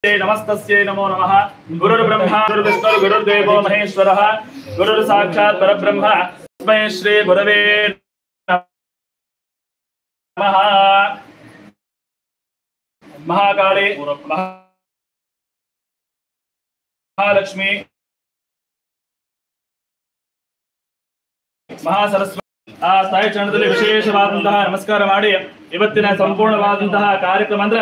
नमस्तस्यै नमो नमः। गुरुर्ब्रह्मा गुरुर्विष्णुर् गुरुर्देवो महेश्वरः गुरुर्साक्षात् परब्रह्म तस्मै श्री गुरवे नमः। महाकाली महालक्ष्मी महासरस्वती ಆ ತಾಯಿ ಚರಣದಲ್ಲಿ ವಿಶೇಷವಾದಂತಹ ನಮಸ್ಕಾರ ಮಾಡಿ ಇವತ್ತಿನ ಸಂಪೂರ್ಣವಾದಂತಹ ಕಾರ್ಯಕ್ರಮ ಅಂದ್ರೆ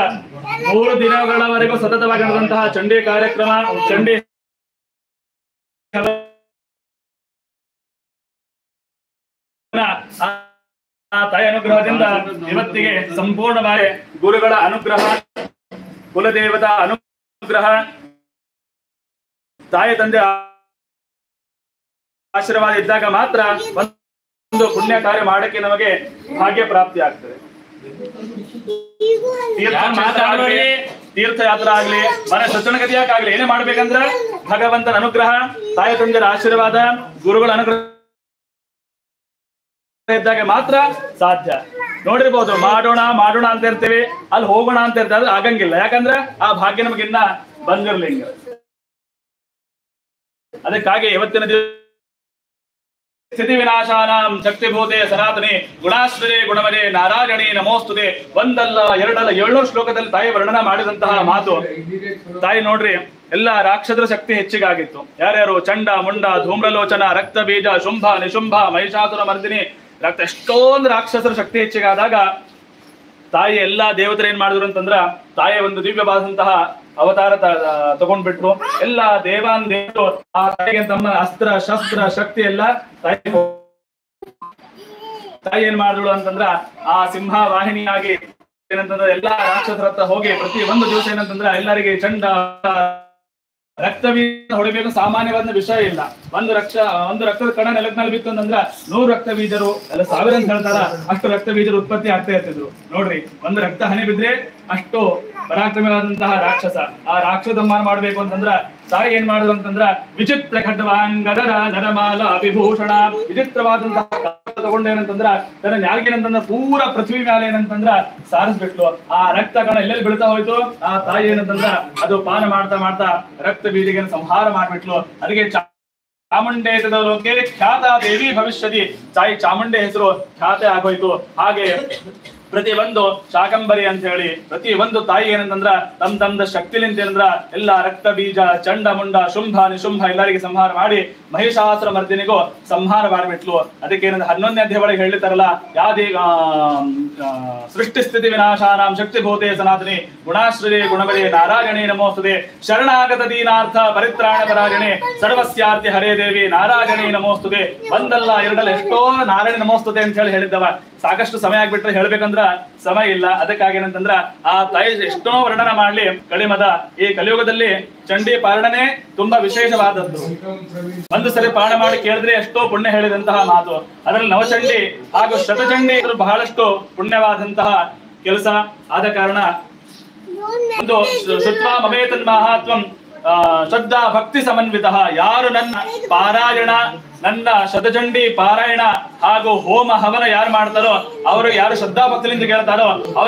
3 ದಿನಗಳವರೆಗೂ ಸತತವಾಗಿ ನಡೆದಂತಹ ಚಂಡಿ ಕಾರ್ಯಕ್ರಮ ಚಂಡಿ ಆ ತಾಯಿ ಅನುಗ್ರಹದಿಂದ ಇವತ್ತಿಗೆ ಸಂಪೂರ್ಣವಾಗಿ ಗುರುಗಳ ಅನುಗ್ರಹ ಕುಲದೇವತಾ ಅನುಗ್ರಹ ತಾಯಿ ತಂದೆ ಆಶೀರ್ವಾದ ಇದ್ದಾಗ ಮಾತ್ರ ಒಂದು ಪುಣ್ಯ ಕಾರ್ಯ ಮಾಡಕ್ಕೆ ನಮಗೆ ಭಾಗ್ಯ ಪ್ರಾಪ್ತಿ ಆಗ್ತದೆ. ತೀರ್ಥಯಾತ್ರೆ ಆಗ್ಲಿ ಮನೆ ಸಜ್ಜನಗತಿಯಾಗ್ಲಿ ಏನೇ ಮಾಡ್ಬೇಕಂದ್ರ ಭಗವಂತನ ಅನುಗ್ರಹ ತಾಯಿ ತಂದೆಯ ಆಶೀರ್ವಾದ ಗುರುಗಳ ಅನುಗ್ರಹ ಇದ್ದಾಗ ಮಾತ್ರ ಸಾಧ್ಯ. ನೋಡಿರ್ಬೋದು ಮಾಡೋಣ ಮಾಡೋಣ ಅಂತ ಇರ್ತೀವಿ, ಅಲ್ಲಿ ಹೋಗೋಣ ಅಂತ ಇರ್ತೀವಿ, ಅದು ಆಗಂಗಿಲ್ಲ. ಯಾಕಂದ್ರೆ ಆ ಭಾಗ್ಯ ನಮಗಿನ್ನ ಬಂದಿರ್ಲಿಂಗ. ಅದಕ್ಕಾಗಿ ಇವತ್ತಿನ ಸ್ಥಿತಿ ವಿನಾಶಾನಾಂ ಶಕ್ತಿಭೂತೆ ಸನಾತನೆ ಗುಣಾಶ್ರಯೇ ಗುಣವರೇ ನಾರಾಯಣಿ ನಮೋಸ್ತುತೆ. ಒಂದಲ್ಲ ಎರಡಲ್ಲ 700 ಶ್ಲೋಕದಲ್ಲಿ ತಾಯಿ ವರ್ಣನ ಮಾಡಿದಂತಹ ಮಾತು. ತಾಯಿ ನೋಡ್ರಿ, ಎಲ್ಲ ರಾಕ್ಷಸರ ಶಕ್ತಿ ಹೆಚ್ಚಿಗಾಗಿತ್ತು. ಯಾರ್ಯಾರು? ಚಂಡ ಮುಂಡ ಧೂಮ್ರಲೋಚನ ರಕ್ತ ಬೀಜ ಶುಂಭ ನಿಶುಂಭ ಮಹಿಷಾಸುರ ಮರ್ದಿನಿ ರಕ್ತ ಎಷ್ಟೊಂದು ರಾಕ್ಷಸರ ಶಕ್ತಿ ಹೆಚ್ಚಿಗಾದಾಗ ತಾಯಿ ಎಲ್ಲಾ ದೇವತರು ಏನ್ ಮಾಡಿದ್ರು ಅಂತಂದ್ರ ತಾಯಿಯ ಒಂದು ದಿವ್ಯವಾದಂತಹ ಅವತಾರ ತಗೊಂಡ್ಬಿಟ್ರು. ಎಲ್ಲ ದೇವಾನ್ ದೇವರು ಆ ತಾಯಿಗೆ ತಮ್ಮ ಅಸ್ತ್ರ ಶಸ್ತ್ರ ಶಕ್ತಿ ಎಲ್ಲ ತಾಯಿ ಏನ್ ಮಾಡಿದ್ರು ಅಂತಂದ್ರ ಆ ಸಿಂಹ ವಾಹಿನಿಯಾಗಿ ಏನಂತಂದ್ರೆ ಎಲ್ಲಾ ರಾಕ್ಷಸರ ಹತ್ರ ಹೋಗಿ ಪ್ರತಿ ಒಂದು ದಿವಸ ಏನಂತಂದ್ರ ಎಲ್ಲರಿಗೆ ಚಂಡ ರಕ್ತಬೀಜ ಹೊಡಿಬೇಕು ಸಾಮಾನ್ಯವಾದ ವಿಷಯ ಇಲ್ಲ. ಒಂದು ರಕ್ತದ ಕಣ ನೆಲಕ್ನಲ್ಲಿ ಬಿತ್ತು ಅಂತಂದ್ರ 100 ರಕ್ತ ಬೀಜರು ಎಲ್ಲ 1000 ಅಂತ ಹೇಳ್ತಾರ, ಅಷ್ಟು ರಕ್ತ ಬೀಜರು ಉತ್ಪತ್ತಿ ಆಗ್ತಾ ಇರ್ತಿದ್ರು. ನೋಡ್ರಿ, ಒಂದು ರಕ್ತ ಹನಿ ಬಿದ್ರೆ ಅಷ್ಟು ಪರಾಕ್ರಮವಾದಂತಹ ರಾಕ್ಷಸ. ಆ ರಾಕ್ಷಸಮಾನ ಮಾಡ್ಬೇಕು ಅಂತಂದ್ರ ತಾಯಿ ಏನ್ ಮಾಡುದು ಅಂತಂದ್ರ ವಿಚಿತ್ರ ಖಡ್ವಾಂಗದರ ನರಮಾಲ ವಿಭೂಷಣ ವಿಚಿತ್ರವಾದಂತಹ ತಗೊಂಡೇನಂತಂದ್ರ ತನ್ನ ನ್ಯಾಲ್ಗೇನಂತಂದ್ರ ಪೂರ ಪೃಥ್ವಿ ಮೇಲೆ ಏನಂತಂದ್ರ ಸಾರಿಸ್ಬಿಟ್ಲು. ಆ ರಕ್ತ ಕಣ ಎಲ್ಲೆಲ್ಲಿ ಬೀಳ್ತಾ ಹೋಯ್ತು, ಆ ತಾಯಿ ಏನಂತಂದ್ರ ಅದು ಪಾನ ಮಾಡ್ತಾ ಮಾಡ್ತಾ ರಕ್ತ ಬೀಜಿಗೆ ಸಂಹಾರ ಮಾಡ್ಬಿಟ್ಲು. ಅದಕ್ಕೆ ಚಾಮುಂಡೇಶದ ಲೋಕೆ ಖ್ಯಾತ ದೇವಿ ಭವಿಷ್ಯದಿ, ತಾಯಿ ಚಾಮುಂಡೆ ಹೆಸರು ಖ್ಯಾತೆ ಆಗೋಯ್ತು. ಹಾಗೆ ಪ್ರತಿ ಒಂದು ಶಾಕಂಬರಿ ಅಂತ ಹೇಳಿ ಪ್ರತಿ ಒಂದು ತಾಯಿ ಏನಂತಂದ್ರ ತಮ್ದ ಶಕ್ತಿಲಿಂದ ಏನಂದ್ರ ಎಲ್ಲಾ ರಕ್ತ ಬೀಜ ಚಂಡ ಮುಂಡ ಶುಂಭ ನಿಶುಂಭ ಎಲ್ಲರಿಗೆ ಸಂಹಾರ ಮಾಡಿ ಮಹಿಷಾಸುರ ಮರ್ದಿನಿಗೂ ಸಂಹಾರ ಮಾಡಿಬಿಟ್ಲು. ಅದಕ್ಕೆ ಏನಂದ್ರೆ 11ನೇ ಅಧ್ಯಾಯ ಒಳಗೆ ಹೇಳಿತಾರಲ್ಲ, ಯಾದಿ ಸೃಷ್ಟಿ ಸ್ಥಿತಿ ವಿನಾಶಾನಾಂ ಶಕ್ತಿಭೂತೆ ಸನಾತನಿ ಗುಣಾಶ್ರಯೇ ಗುಣವರೇ ನಾರಾಯಣಿ ನಮೋಸ್ತುತೆ ಶರಣಾಗತ ದೀನಾರ್ಥ ಪರಿತ್ರಾಣ ಪರಾಯಣೆ ಸರ್ವಸ್ಯಾರ್ತಿ ಹರೇ ದೇವಿ ನಾರಾಯಣಿ ನಮೋಸ್ತುತೆ. ಒಂದಲ್ಲ ಎರಡಲ್ಲ ಎಷ್ಟೋ ನಾರಾಯಣಿ ನಮೋಸ್ತುತೆ ಅಂತ ಹೇಳಿ ಹೇಳಿದ್ದವ. ಸಾಕಷ್ಟು ಸಮಯ ಆಗ್ಬಿಟ್ರೆ ಹೇಳ್ಬೇಕಂದ್ರ ಸಮಯ ಇಲ್ಲ. ಅದಕ್ಕಾಗಿ ಏನಂತಂದ್ರ ಆ ತಾಯಿ ಎಷ್ಟೋ ವರ್ಣನ ಮಾಡ್ಲಿ ಕಡಿಮದ ಈ ಕಲಿಯುಗದಲ್ಲಿ ಚಂಡಿ ಪಾರಣನೆ ತುಂಬಾ ವಿಶೇಷವಾದದ್ದು. ಒಂದು ಸರಿ ಪಾರಣ ಮಾಡಿ ಕೇಳಿದ್ರೆ ಎಷ್ಟೋ ಪುಣ್ಯ ಹೇಳಿದಂತಹ ಮಾತು. ಅದರಲ್ಲಿ ನವಚಂಡಿ ಹಾಗೂ ಶತಚಂಡಿ ಬಹಳಷ್ಟು ಪುಣ್ಯವಾದಂತಹ ಕೆಲಸ. ಆದ ಕಾರಣ ಒಂದು ಶುತ್ವಾ ಮಮೇತನ್ ಮಹಾತ್ವಂ ಶ್ರದ್ಧಾ ಭಕ್ತಿ ಸಮನ್ವಿತ. ಯಾರು ನನ್ನ ಪಾರಾಯಣ ನನ್ನ ಶತಚಂಡಿ ಪಾರಾಯಣ ಹಾಗೂ ಹೋಮ ಹವನ ಯಾರು ಮಾಡ್ತಾರೋ ಅವರು ಯಾರು ಶ್ರದ್ಧಾ ಭಕ್ತಿಯಿಂದ ಕೇಳ್ತಾರೋ ಅವ್ರು